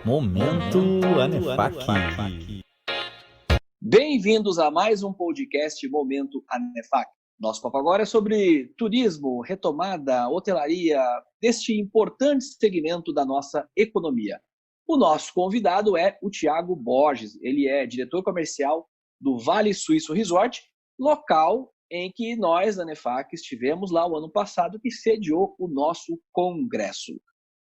Momento Anefac. Bem-vindos a mais um podcast Momento Anefac. Nosso papo agora é sobre turismo, retomada, hotelaria, deste importante segmento da nossa economia. O nosso convidado é o Thiago Borges. Ele é diretor comercial do Vale Suíço Resort, local em que nós, da Anefac, estivemos lá o ano passado, que sediou o nosso congresso.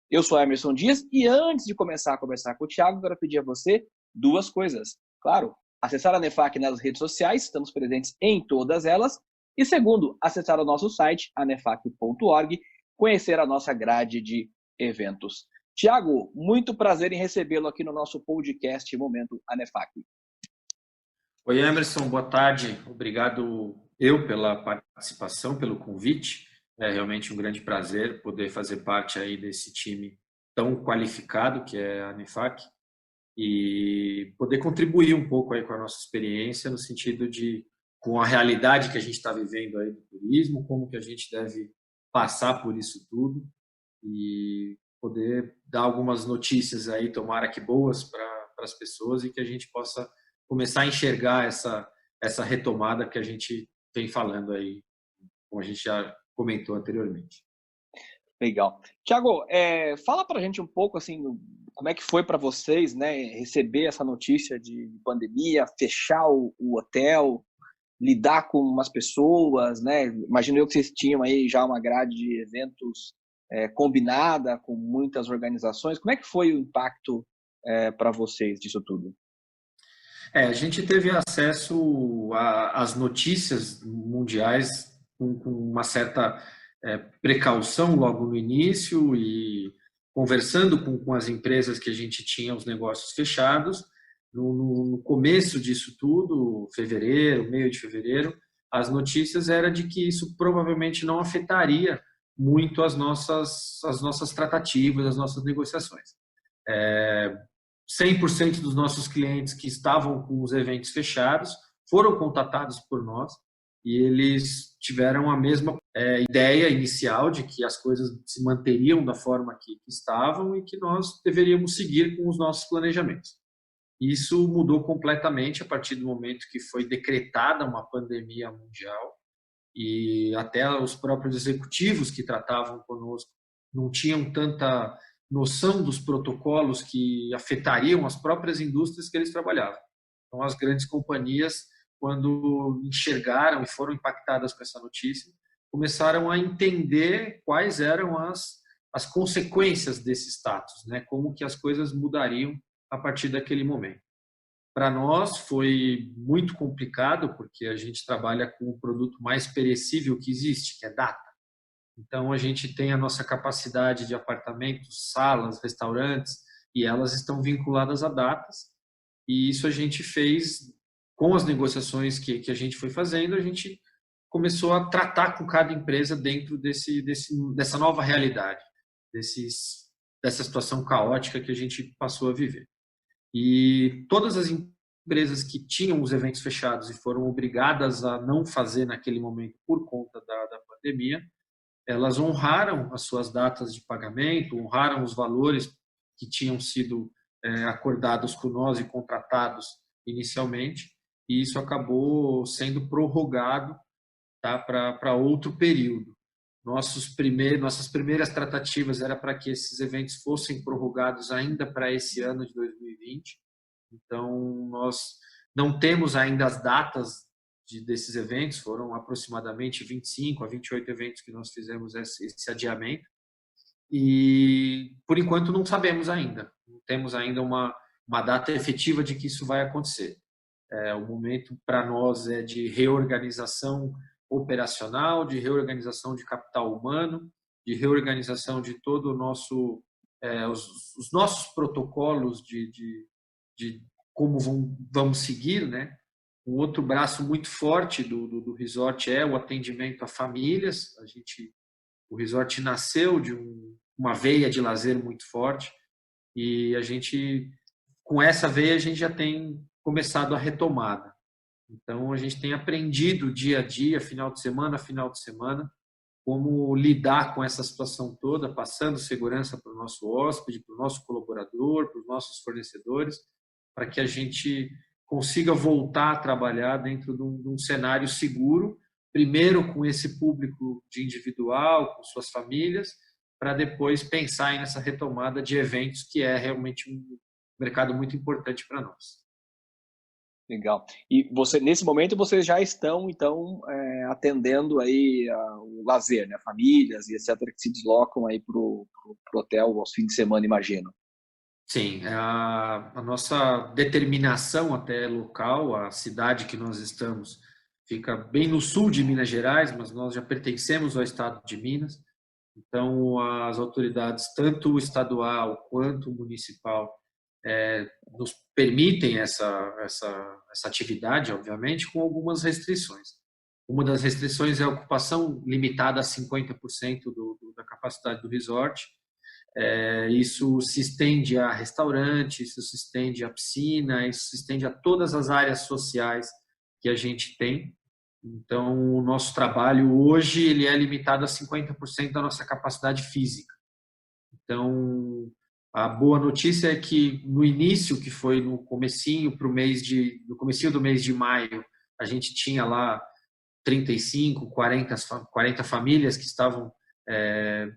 Eu sou Emerson Dias e antes de começar a conversar com o Thiago, quero pedir a você duas coisas. Claro, acessar a Anefac nas redes sociais, estamos presentes em todas elas. E segundo, acessar o nosso site, anefac.org, conhecer a nossa grade de eventos. Thiago, muito prazer em recebê-lo aqui no nosso podcast Momento Anefac. Oi, Emerson, boa tarde. Obrigado pela participação, pelo convite. É realmente um grande prazer poder fazer parte aí desse time tão qualificado que é a Anefac e poder contribuir um pouco aí com a nossa experiência no sentido de, com a realidade que a gente está vivendo aí do turismo, como que a gente deve passar por isso tudo e poder dar algumas notícias aí, tomara que boas para as pessoas e que a gente possa começar a enxergar essa retomada que a gente vem falando aí, como a gente já comentou anteriormente. Legal. Thiago, fala para a gente um pouco assim, como é que foi para vocês, né, receber essa notícia de pandemia, fechar o hotel, lidar com umas pessoas, né? Imagino eu que vocês tinham aí já uma grade de eventos combinada com muitas organizações. Como é que foi o impacto para vocês disso tudo? A gente teve acesso às notícias mundiais com uma certa precaução logo no início e conversando com as empresas que a gente tinha os negócios fechados. No começo disso tudo, fevereiro, meio de fevereiro, as notícias eram de que isso provavelmente não afetaria muito as nossas tratativas, as nossas negociações. 100% dos nossos clientes que estavam com os eventos fechados foram contatados por nós e eles tiveram a mesma ideia inicial de que as coisas se manteriam da forma que estavam e que nós deveríamos seguir com os nossos planejamentos. Isso mudou completamente a partir do momento que foi decretada uma pandemia mundial e até os próprios executivos que tratavam conosco não tinham tanta noção dos protocolos que afetariam as próprias indústrias que eles trabalhavam. Então, as grandes companhias, quando enxergaram e foram impactadas com essa notícia, começaram a entender quais eram as consequências desse status, né? Como que as coisas mudariam a partir daquele momento. Para nós foi muito complicado, porque a gente trabalha com o produto mais perecível que existe, que é data. Então, a gente tem a nossa capacidade de apartamentos, salas, restaurantes, e elas estão vinculadas a datas. E isso a gente fez com as negociações que a gente foi fazendo, a gente começou a tratar com cada empresa dentro dessa nova realidade, dessa situação caótica que a gente passou a viver. E todas as empresas que tinham os eventos fechados e foram obrigadas a não fazer naquele momento por conta da pandemia, elas honraram as suas datas de pagamento, honraram os valores que tinham sido acordados com nós e contratados inicialmente, e isso acabou sendo prorrogado, tá, para outro período. Nossas primeiras tratativas era para que esses eventos fossem prorrogados ainda para esse ano de 2020. Então, nós não temos ainda as datas desses eventos, foram aproximadamente 25 a 28 eventos que nós fizemos esse adiamento. E, por enquanto, não sabemos ainda. Não temos ainda uma data efetiva de que isso vai acontecer. O momento para nós é de reorganização operacional, de reorganização de capital humano, de reorganização de todo o nosso os nossos protocolos de como vamos seguir, né? Um outro braço muito forte do resort é o atendimento a famílias. O resort nasceu de uma veia de lazer muito forte e com essa veia a gente já tem começado a retomada. Então, a gente tem aprendido dia a dia, final de semana, como lidar com essa situação toda, passando segurança para o nosso hóspede, para o nosso colaborador, para os nossos fornecedores, para que a gente consiga voltar a trabalhar dentro de um cenário seguro, primeiro com esse público de individual, com suas famílias, para depois pensar nessa retomada de eventos, que é realmente um mercado muito importante para nós. Legal. E nesse momento, vocês já estão, então, atendendo aí o lazer, né? Famílias e etc., que se deslocam aí para o hotel aos fins de semana, imagino. Sim, a nossa determinação até local, a cidade que nós estamos, fica bem no sul de Minas Gerais, mas nós já pertencemos ao estado de Minas. Então, as autoridades, tanto estadual quanto municipal, nos permitem essa atividade, obviamente, com algumas restrições. Uma das restrições é a ocupação limitada a 50% da capacidade do resort. Isso se estende a restaurante, isso se estende a piscina, isso se estende a todas as áreas sociais que a gente tem. Então, o nosso trabalho hoje ele é limitado a 50% da nossa capacidade física. Então, a boa notícia é que no início, que foi no comecinho no comecinho do mês de maio, a gente tinha lá 35, 40 famílias que estavam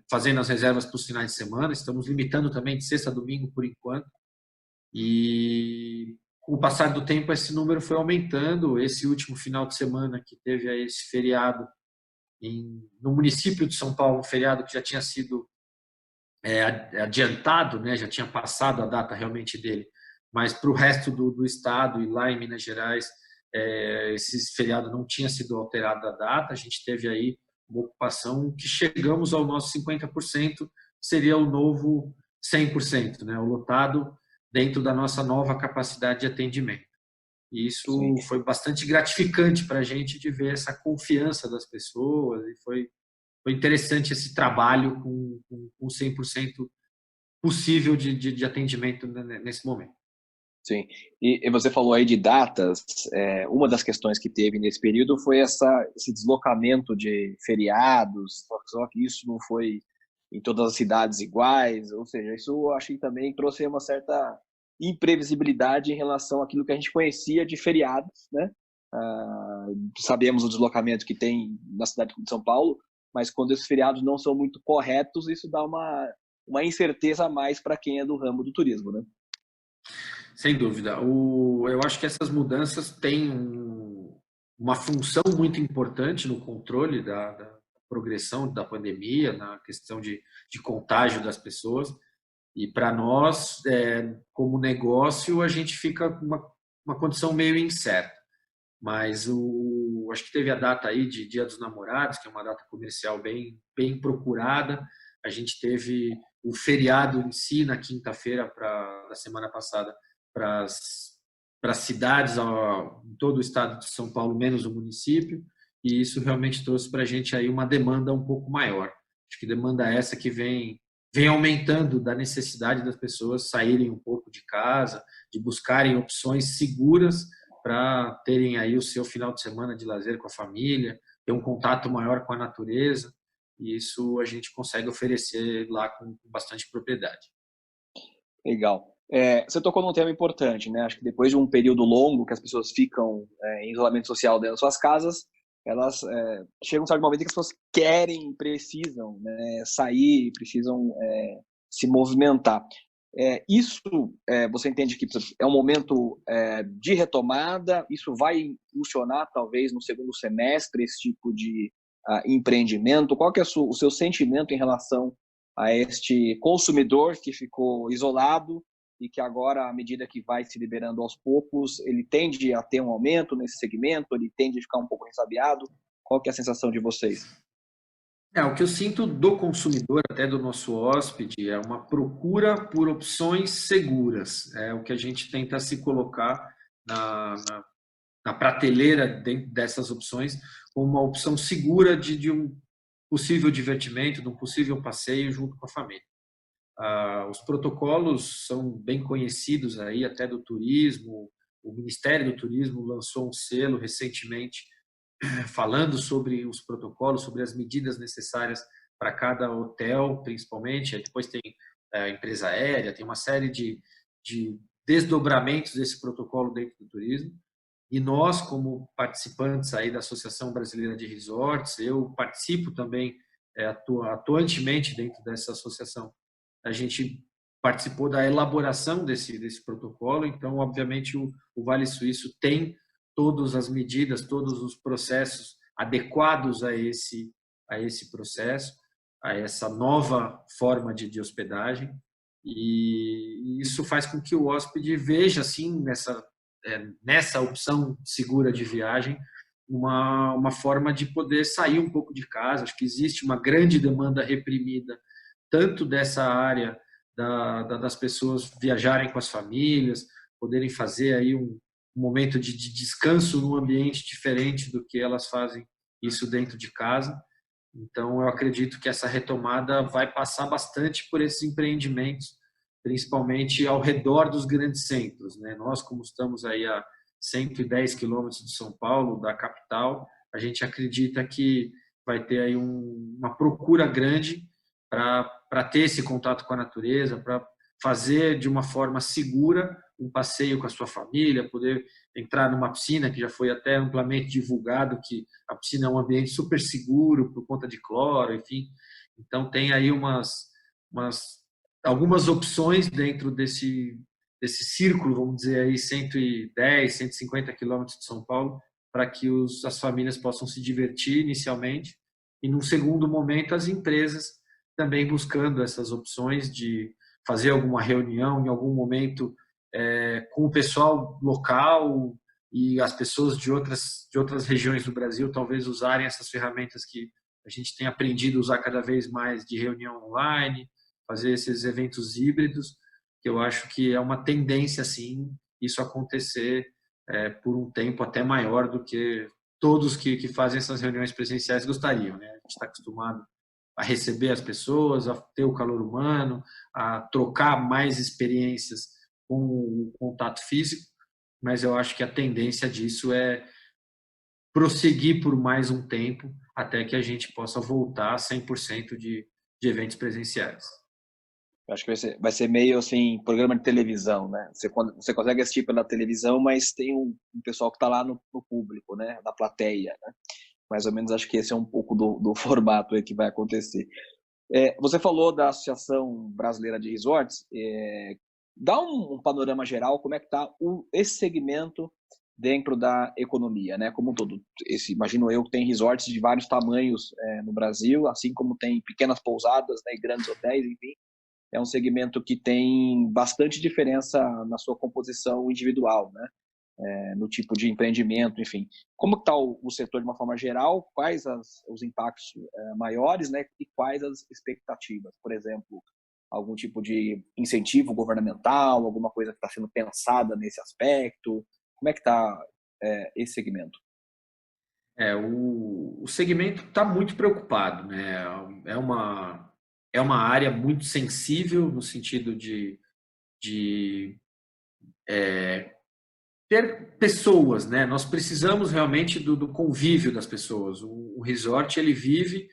fazendo as reservas para os finais de semana. Estamos limitando também de sexta a domingo por enquanto. E com o passar do tempo esse número foi aumentando. Esse último final de semana que teve aí esse feriado no município de São Paulo, um feriado que já tinha sido adiantado, né? Já tinha passado a data realmente dele, mas para o resto do estado e lá em Minas Gerais, esse feriado não tinha sido alterado a data. A gente teve aí uma ocupação que chegamos ao nosso 50%, seria o novo 100%, né? O lotado dentro da nossa nova capacidade de atendimento. E isso Sim. foi bastante gratificante para a gente de ver essa confiança das pessoas, e foi interessante esse trabalho com 100% possível de atendimento nesse momento. Sim, e você falou aí de datas. Uma das questões que teve nesse período foi esse deslocamento de feriados, só que isso não foi em todas as cidades iguais, ou seja, isso eu acho que também trouxe uma certa imprevisibilidade em relação àquilo que a gente conhecia de feriados, né? Sabemos o deslocamento que tem na cidade de São Paulo, mas quando esses feriados não são muito corretos, isso dá uma incerteza a mais para quem é do ramo do turismo, né? Sem dúvida. Eu acho que essas mudanças têm uma função muito importante no controle da progressão da pandemia, na questão de contágio das pessoas. E para nós, como negócio, a gente fica com uma condição meio incerta. Mas acho que teve a data aí de Dia dos Namorados, que é uma data comercial bem, bem procurada. A gente teve o feriado em si na quinta-feira da semana passada para as cidades em todo o estado de São Paulo, menos o município, e isso realmente trouxe para a gente aí uma demanda um pouco maior. Acho que demanda essa que vem aumentando, da necessidade das pessoas saírem um pouco de casa, de buscarem opções seguras para terem aí o seu final de semana de lazer com a família, ter um contato maior com a natureza, e isso a gente consegue oferecer lá com bastante propriedade. Legal. Você tocou num tema importante, né? Acho que depois de um período longo que as pessoas ficam em isolamento social dentro das suas casas, elas chegam a um certo momento em que as pessoas querem, precisam, né, sair, precisam se movimentar. Isso, você entende que é um momento de retomada? Isso vai impulsionar, talvez, no segundo semestre, esse tipo de empreendimento? Qual que é o seu sentimento em relação a este consumidor que ficou isolado e que agora, à medida que vai se liberando aos poucos, ele tende a ter um aumento nesse segmento, ele tende a ficar um pouco ressabiado? Qual que é a sensação de vocês? O que eu sinto do consumidor, até do nosso hóspede, é uma procura por opções seguras. É o que a gente tenta se colocar na prateleira dentro dessas opções, como uma opção segura de um possível divertimento, de um possível passeio junto com a família. Os protocolos são bem conhecidos aí, até do turismo. O Ministério do Turismo lançou um selo recentemente falando sobre os protocolos, sobre as medidas necessárias para cada hotel, principalmente. Aí depois tem a empresa aérea, tem uma série de desdobramentos desse protocolo dentro do turismo. E nós, como participantes aí da Associação Brasileira de Resorts, eu participo também atuantemente dentro dessa associação. A gente participou da elaboração desse protocolo, então, obviamente, o Vale Suíço tem todas as medidas, todos os processos adequados a esse processo, a essa nova forma de hospedagem, e isso faz com que o hóspede veja, assim, nessa opção segura de viagem, uma forma de poder sair um pouco de casa. Acho que existe uma grande demanda reprimida, tanto dessa área das pessoas viajarem com as famílias, poderem fazer aí um momento de descanso num ambiente diferente do que elas fazem isso dentro de casa. Então, eu acredito que essa retomada vai passar bastante por esses empreendimentos, principalmente ao redor dos grandes centros, né? Nós, como estamos aí a 110 quilômetros de São Paulo, da capital, a gente acredita que vai ter aí uma procura grande para ter esse contato com a natureza, para fazer de uma forma segura um passeio com a sua família, poder entrar numa piscina, que já foi até amplamente divulgado que a piscina é um ambiente super seguro por conta de cloro, enfim. Então tem aí algumas opções dentro desse círculo, vamos dizer aí, 110, 150 quilômetros de São Paulo, para que as famílias possam se divertir inicialmente, e num segundo momento as empresas também buscando essas opções de fazer alguma reunião em algum momento com o pessoal local e as pessoas de outras regiões do Brasil talvez usarem essas ferramentas que a gente tem aprendido a usar cada vez mais, de reunião online, fazer esses eventos híbridos, que eu acho que é uma tendência, sim, isso acontecer por um tempo até maior do que todos que fazem essas reuniões presenciais gostariam, né? A gente está acostumado a receber as pessoas, a ter o calor humano, a trocar mais experiências com o contato físico, mas eu acho que a tendência disso é prosseguir por mais um tempo até que a gente possa voltar a 100% de eventos presenciais. Acho que vai ser meio assim, programa de televisão, né? Você consegue assistir pela televisão, mas tem um pessoal que está lá no público, né? Na plateia, né? Mais ou menos acho que esse é um pouco do formato aí que vai acontecer. Você falou da Associação Brasileira de Resorts. Dá um panorama geral, como é que está esse segmento dentro da economia, né? Como um todo. Imagino eu que tem resorts de vários tamanhos no Brasil, assim como tem pequenas pousadas, né, e grandes hotéis, enfim. É um segmento que tem bastante diferença na sua composição individual, né? No tipo de empreendimento, enfim. Como está o setor de uma forma geral? Quais os impactos maiores, né? E quais as expectativas? Por exemplo, algum tipo de incentivo governamental, alguma coisa que está sendo pensada nesse aspecto? Como é que está esse segmento? O segmento está muito preocupado, né? É uma área muito sensível no sentido de ter pessoas, né? Nós precisamos realmente do convívio das pessoas. O resort ele vive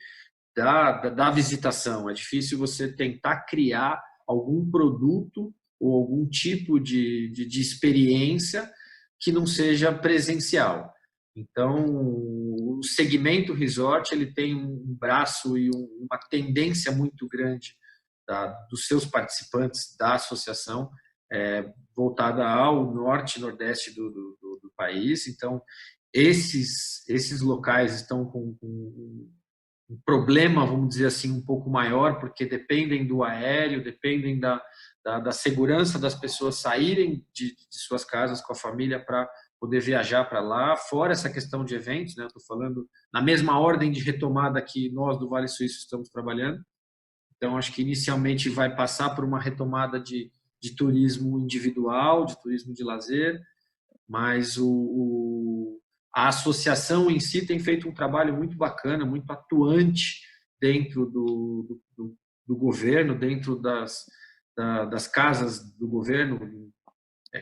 da visitação. É difícil você tentar criar algum produto ou algum tipo de experiência que não seja presencial. Então, o segmento resort ele tem um braço e uma tendência muito grande dos seus participantes da associação, voltada ao norte e nordeste do país. Então, esses locais estão com um problema, vamos dizer assim, um pouco maior, porque dependem do aéreo, dependem da segurança das pessoas saírem de suas casas com a família para poder viajar para lá, fora essa questão de eventos, né? Eu estou falando na mesma ordem de retomada que nós do Vale Suíço estamos trabalhando. Então, acho que inicialmente vai passar por uma retomada de turismo individual, de turismo de lazer, mas a associação em si tem feito um trabalho muito bacana, muito atuante dentro do governo, dentro das casas do governo,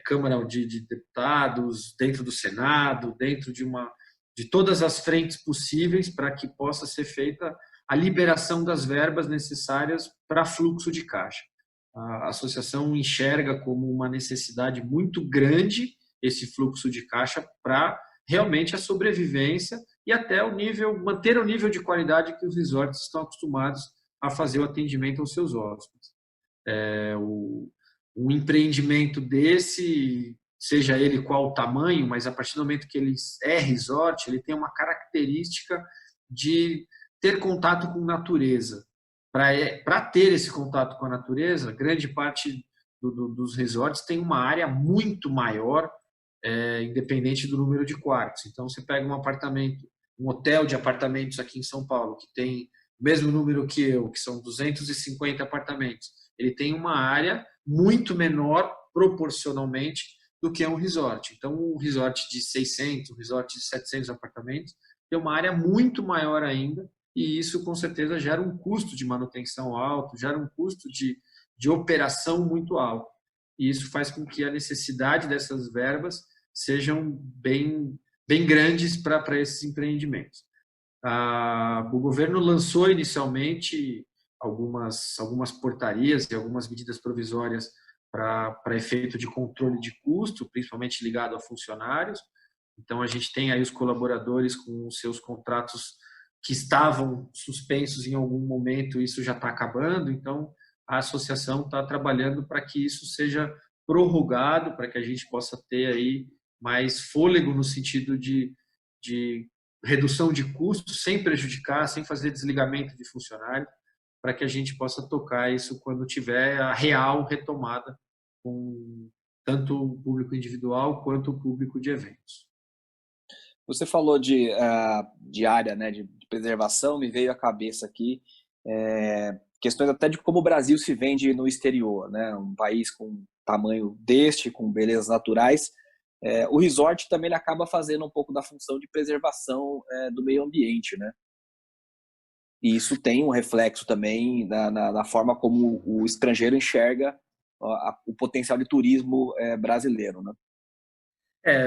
Câmara de Deputados, dentro do Senado, dentro de de todas as frentes possíveis para que possa ser feita a liberação das verbas necessárias para fluxo de caixa. A associação enxerga como uma necessidade muito grande esse fluxo de caixa para realmente a sobrevivência e até manter o nível de qualidade que os resorts estão acostumados a fazer o atendimento aos seus hóspedes. Um empreendimento desse, seja ele qual o tamanho, mas a partir do momento que ele é resort, ele tem uma característica de ter contato com natureza. Para ter esse contato com a natureza, grande parte dos resorts tem uma área muito maior, independente do número de quartos. Então, você pega um apartamento, um hotel de apartamentos aqui em São Paulo, que tem o mesmo número que eu, que são 250 apartamentos. Ele tem uma área muito menor, proporcionalmente, do que um resort. Então, um resort de 600, um resort de 700 apartamentos, tem uma área muito maior ainda, e isso, com certeza, gera um custo de manutenção alto, gera um custo de operação muito alto. E isso faz com que a necessidade dessas verbas sejam bem grandes para esses empreendimentos. O governo lançou inicialmente algumas portarias e algumas medidas provisórias para efeito de controle de custo, principalmente ligado a funcionários. Então, a gente tem aí os colaboradores com os seus contratos que estavam suspensos em algum momento, isso já está acabando. Então, a associação está trabalhando para que isso seja prorrogado, para que a gente possa ter aí mais fôlego no sentido de redução de custos, sem prejudicar, sem fazer desligamento de funcionário, para que a gente possa tocar isso quando tiver a real retomada com tanto o público individual quanto o público de eventos. Você falou de área, né, de preservação, me veio à cabeça aqui questões até de como o Brasil se vende no exterior, né? Um país com tamanho com belezas naturais. O resort também ele acaba fazendo um pouco da função de preservação do meio ambiente, né? E isso tem um reflexo também na forma como o estrangeiro enxerga o potencial de turismo brasileiro, né?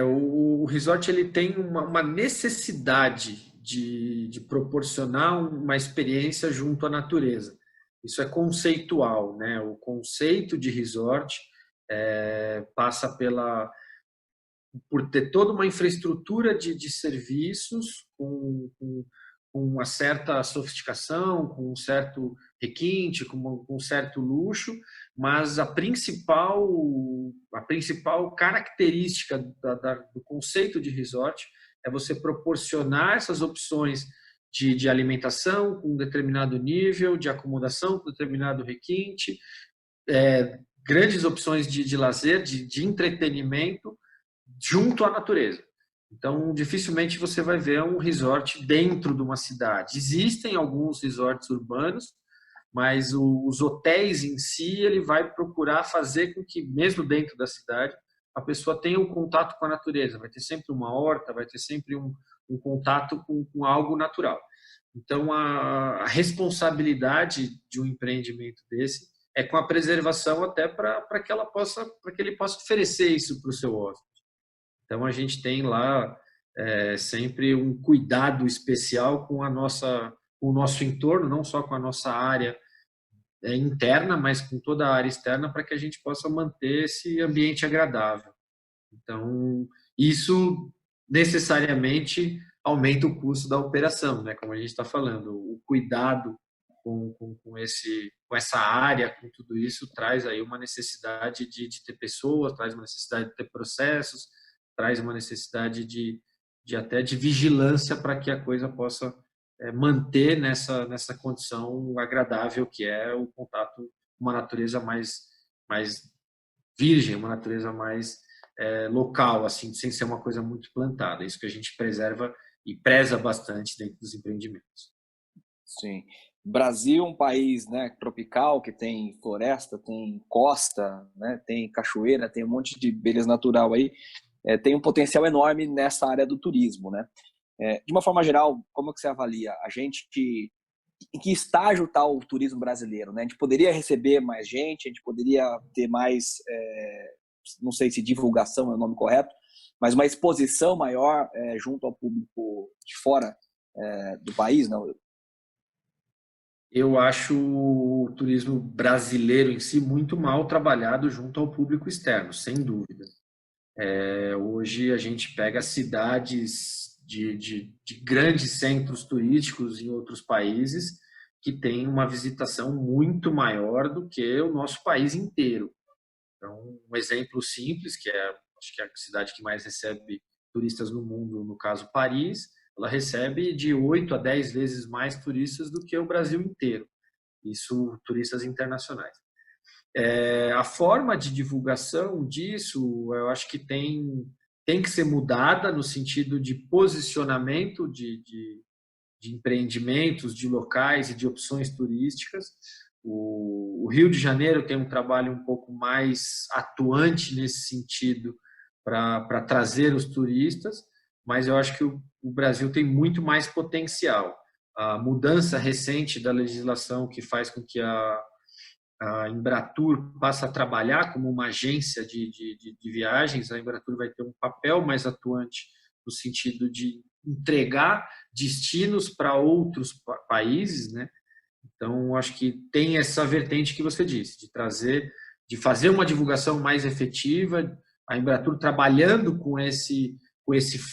O resort ele tem uma necessidade de proporcionar uma experiência junto à natureza. Isso é conceitual, né? O conceito de resort passa por ter toda uma infraestrutura de serviços com uma certa sofisticação, com um certo requinte, com um certo luxo, mas a principal característica do conceito de resort é você proporcionar essas opções de alimentação com um determinado nível, de acomodação com determinado requinte, grandes opções de lazer, de entretenimento junto à natureza. Então, dificilmente você vai ver um resort dentro de uma cidade. Existem alguns resorts urbanos, mas os hotéis em si, ele vai procurar fazer com que, mesmo dentro da cidade, a pessoa tenha um contato com a natureza. Vai ter sempre uma horta, vai ter sempre um contato com algo natural. Então, a responsabilidade de um empreendimento desse é com a preservação até para que ele possa oferecer isso para o seu hóspede. Então, a gente tem lá sempre um cuidado especial com o nosso entorno, não só com a nossa área interna, mas com toda a área externa, para que a gente possa manter esse ambiente agradável. Então, isso necessariamente aumenta o custo da operação, né? Como a gente está falando, o cuidado com essa área, com tudo isso, traz aí uma necessidade de ter pessoas, traz uma necessidade de ter processos, traz uma necessidade até de vigilância para que a coisa possa manter nessa condição agradável que é o contato com uma natureza mais virgem, uma natureza mais local, assim, sem ser uma coisa muito plantada. Isso que a gente preserva e preza bastante dentro dos empreendimentos. Sim. Brasil é um país, né, tropical, que tem floresta, tem costa, né, tem cachoeira, tem um monte de beleza natural aí. Tem um potencial enorme nessa área do turismo, né? De uma forma geral, como é que você avalia? Em que estágio está o turismo brasileiro, né? A gente poderia receber mais gente, a gente poderia ter mais, não sei se divulgação é o nome correto, mas uma exposição maior junto ao público de fora do país, não? Eu acho o turismo brasileiro em si muito mal trabalhado junto ao público externo, sem dúvida. Hoje a gente pega cidades de grandes centros turísticos em outros países que têm uma visitação muito maior do que o nosso país inteiro. Então, um exemplo simples, acho que é a cidade que mais recebe turistas no mundo, no caso Paris, ela recebe de 8 a 10 vezes mais turistas do que o Brasil inteiro. Isso, turistas internacionais. A forma de divulgação disso, eu acho que tem que ser mudada no sentido de posicionamento de empreendimentos, de locais e de opções turísticas. O Rio de Janeiro tem um trabalho um pouco mais atuante nesse sentido para trazer os turistas, mas eu acho que o Brasil tem muito mais potencial. A mudança recente da legislação que faz com que a Embratur passe a trabalhar como uma agência de viagens, a Embratur vai ter um papel mais atuante no sentido de entregar destinos para outros países, né? Então, acho que tem essa vertente que você disse, de fazer uma divulgação mais efetiva, a Embratur trabalhando com esse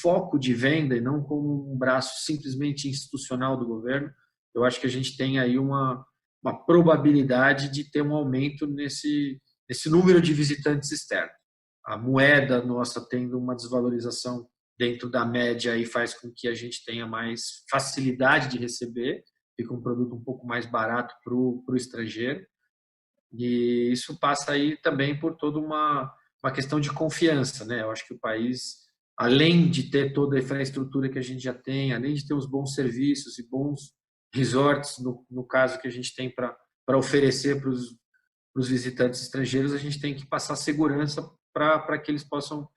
foco de venda e não como um braço simplesmente institucional do governo. Eu acho que a gente tem aí uma probabilidade de ter um aumento nesse número de visitantes externos. A moeda nossa tendo uma desvalorização dentro da média e faz com que a gente tenha mais facilidade de receber, fica um produto um pouco mais barato para o estrangeiro. E isso passa aí também por toda uma questão de confiança, né? Eu acho que o país, além de ter toda a infraestrutura que a gente já tem, além de ter os bons serviços e bons resorts, no caso que a gente tem para oferecer para os visitantes estrangeiros, a gente tem que passar segurança para que eles possam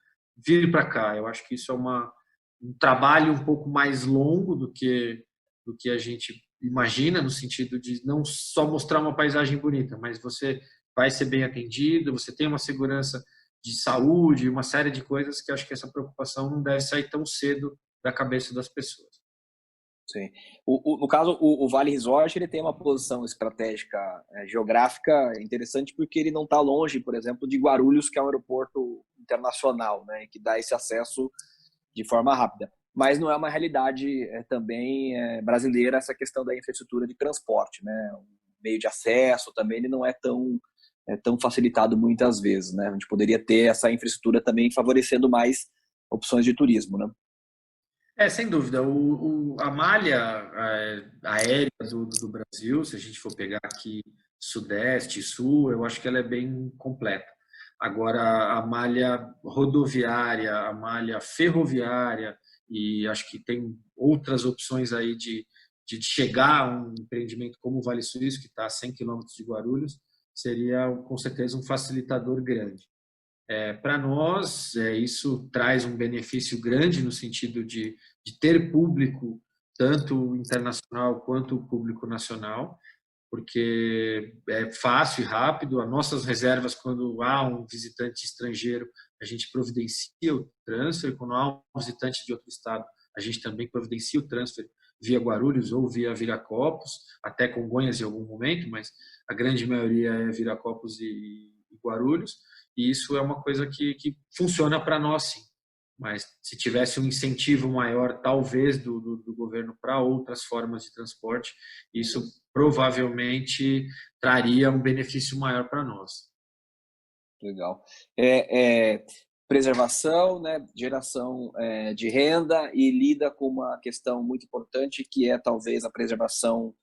vir para cá. Eu acho que isso é um trabalho um pouco mais longo do que a gente imagina, no sentido de não só mostrar uma paisagem bonita, mas você vai ser bem atendido, você tem uma segurança de saúde, uma série de coisas que acho que essa preocupação não deve sair tão cedo da cabeça das pessoas. Sim. No caso, o Vale Resort ele tem uma posição estratégica geográfica interessante porque ele não está longe, por exemplo, de Guarulhos, que é um aeroporto internacional, né, que dá esse acesso de forma rápida. Mas não é uma realidade também brasileira essa questão da infraestrutura de transporte, né? O meio de acesso também ele não é tão facilitado muitas vezes, né? A gente poderia ter essa infraestrutura também favorecendo mais opções de turismo, né? Sem dúvida. A malha aérea do Brasil, se a gente for pegar aqui Sudeste e Sul, eu acho que ela é bem completa. Agora, a malha rodoviária, a malha ferroviária, e acho que tem outras opções aí de chegar a um empreendimento como o Vale Suíço, que está a 100 quilômetros de Guarulhos, seria com certeza um facilitador grande. Para nós, isso traz um benefício grande no sentido de ter público, tanto internacional quanto público nacional, porque é fácil e rápido. As nossas reservas, quando há um visitante estrangeiro, a gente providencia o transfer. Quando há um visitante de outro estado, a gente também providencia o transfer via Guarulhos ou via Viracopos, até Congonhas em algum momento, mas a grande maioria é Viracopos e Guarulhos. E isso é uma coisa que funciona para nós, sim. Mas se tivesse um incentivo maior, talvez, do governo para outras formas de transporte, isso provavelmente traria um benefício maior para nós. Legal. Preservação, né, geração de renda e lida com uma questão muito importante que é talvez a preservação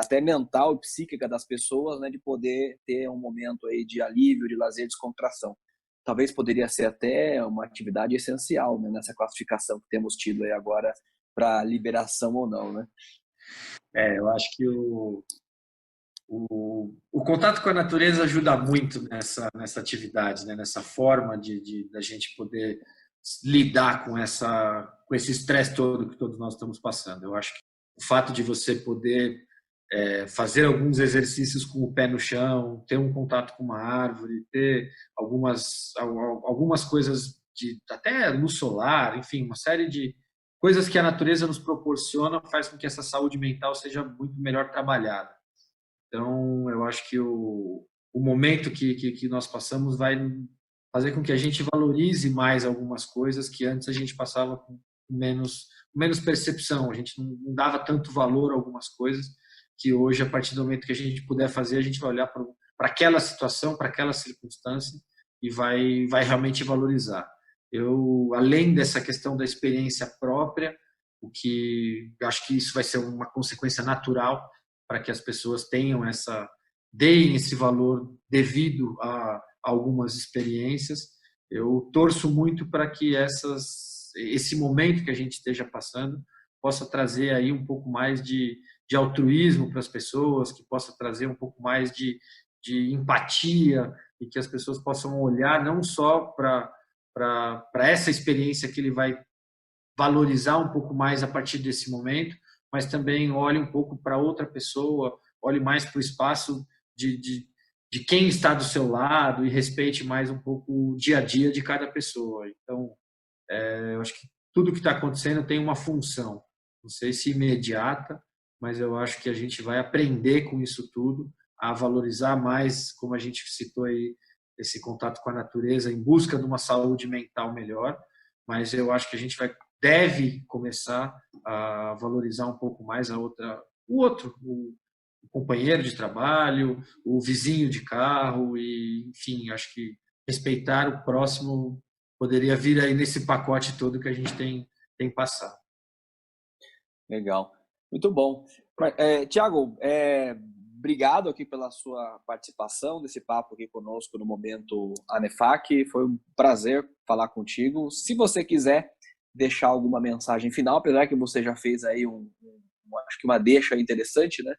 até mental e psíquica das pessoas, né, de poder ter um momento aí de alívio, de lazer, de descontração. Talvez poderia ser até uma atividade essencial, né, nessa classificação que temos tido aí agora para liberação ou não, né? Eu acho que o contato com a natureza ajuda muito nessa atividade, né, nessa forma da gente poder lidar com esse estresse todo que todos nós estamos passando. Eu acho que o fato de você poder fazer alguns exercícios com o pé no chão, ter um contato com uma árvore, ter algumas coisas até luz solar, enfim, uma série de coisas que a natureza nos proporciona faz com que essa saúde mental seja muito melhor trabalhada. Então, eu acho que o momento que nós passamos vai fazer com que a gente valorize mais algumas coisas que antes a gente passava com menos percepção, a gente não dava tanto valor a algumas coisas que hoje, a partir do momento que a gente puder fazer, a gente vai olhar para aquela situação, para aquela circunstância e vai realmente valorizar. Eu, além dessa questão da experiência própria, o que eu acho que isso vai ser uma consequência natural para que as pessoas deem esse valor devido a algumas experiências. Eu torço muito para que esse momento que a gente esteja passando possa trazer aí um pouco mais de altruísmo para as pessoas, que possa trazer um pouco mais de empatia e que as pessoas possam olhar não só para essa experiência que ele vai valorizar um pouco mais a partir desse momento, mas também olhe um pouco para outra pessoa, olhe mais para o espaço de quem está do seu lado e respeite mais um pouco o dia a dia de cada pessoa. Então, eu acho que tudo que está acontecendo tem uma função, não sei se imediata, mas eu acho que a gente vai aprender com isso tudo, a valorizar mais, como a gente citou aí, esse contato com a natureza em busca de uma saúde mental melhor, mas eu acho que a gente deve começar a valorizar um pouco mais o companheiro de trabalho, o vizinho de carro e, enfim, acho que respeitar o próximo poderia vir aí nesse pacote todo que a gente tem passado. Legal, muito bom. Tiago, obrigado aqui pela sua participação desse papo aqui conosco no Momento ANEFAC. Foi um prazer falar contigo. Se você quiser deixar alguma mensagem final, apesar que você já fez aí acho que uma deixa interessante, né?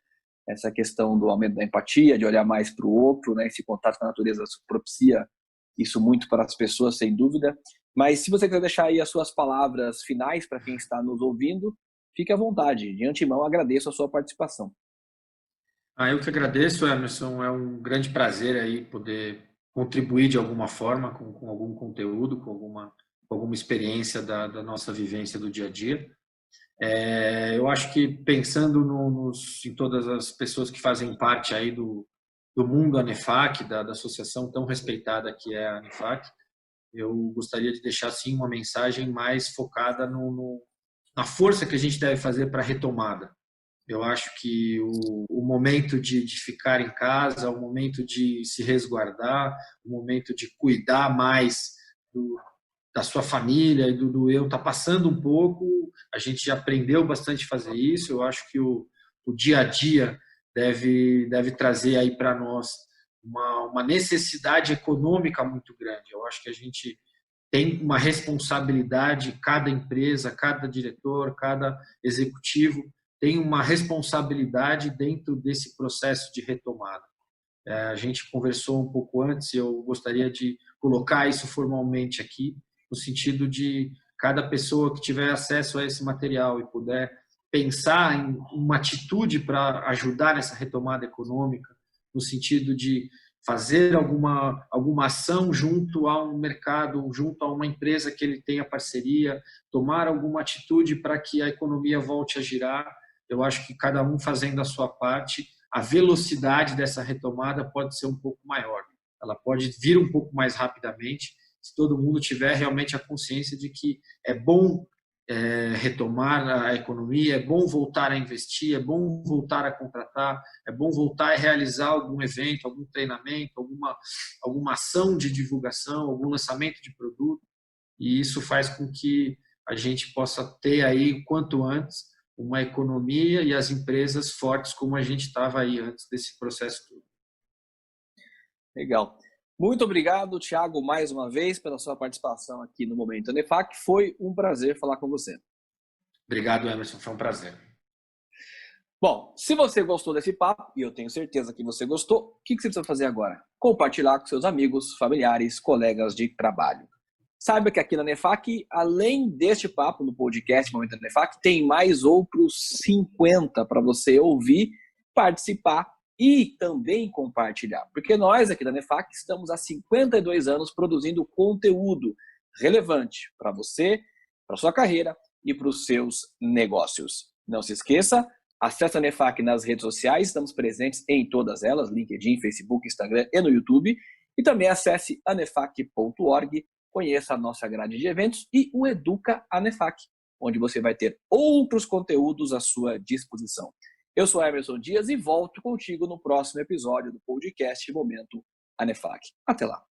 Essa questão do aumento da empatia, de olhar mais para o outro, né? Esse contato com a natureza propicia isso muito para as pessoas, sem dúvida. Mas se você quiser deixar aí as suas palavras finais para quem está nos ouvindo, fique à vontade. De antemão, agradeço a sua participação. Eu que agradeço, Emerson. É um grande prazer aí poder contribuir de alguma forma com algum conteúdo, com alguma experiência da nossa vivência do dia a dia. Eu acho que pensando em todas as pessoas que fazem parte aí do mundo ANEFAC, da associação tão respeitada que é a ANEFAC, eu gostaria de deixar sim uma mensagem mais focada na força que a gente deve fazer para a retomada. Eu acho que o momento de ficar em casa, o momento de se resguardar, o momento de cuidar mais da sua família e do eu está passando um pouco. A gente já aprendeu bastante a fazer isso. Eu acho que o dia a dia deve trazer aí para nós uma necessidade econômica muito grande. Eu acho que a gente tem uma responsabilidade, cada empresa, cada diretor, cada executivo tem uma responsabilidade dentro desse processo de retomada. A gente conversou um pouco antes, eu gostaria de colocar isso formalmente aqui, no sentido de cada pessoa que tiver acesso a esse material e puder pensar em uma atitude para ajudar nessa retomada econômica, no sentido de fazer alguma ação junto a um mercado, junto a uma empresa que ele tenha parceria, tomar alguma atitude para que a economia volte a girar. Eu acho que cada um fazendo a sua parte, a velocidade dessa retomada pode ser um pouco maior. Ela pode vir um pouco mais rapidamente, se todo mundo tiver realmente a consciência de que é bom retomar a economia, é bom voltar a investir, é bom voltar a contratar, é bom voltar a realizar algum evento, algum treinamento, alguma ação de divulgação, algum lançamento de produto. E isso faz com que a gente possa ter aí, o quanto antes, uma economia e as empresas fortes como a gente estava aí antes desse processo todo. Legal. Muito obrigado, Tiago, mais uma vez, pela sua participação aqui no Momento ANEFAC. Foi um prazer falar com você. Obrigado, Emerson. Foi um prazer. Bom, se você gostou desse papo, e eu tenho certeza que você gostou, o que você precisa fazer agora? Compartilhar com seus amigos, familiares, colegas de trabalho. Saiba que aqui na ANEFAC, além deste papo no podcast Momento ANEFAC, tem mais outros 50 para você ouvir, participar e também compartilhar. Porque nós aqui da ANEFAC estamos há 52 anos produzindo conteúdo relevante para você, para sua carreira e para os seus negócios. Não se esqueça, acesse a NEFAC nas redes sociais, estamos presentes em todas elas, LinkedIn, Facebook, Instagram e no YouTube. E também acesse anefac.org, conheça a nossa grade de eventos e o Educa ANEFAC, onde você vai ter outros conteúdos à sua disposição. Eu sou Emerson Dias e volto contigo no próximo episódio do podcast Momento ANEFAC. Até lá.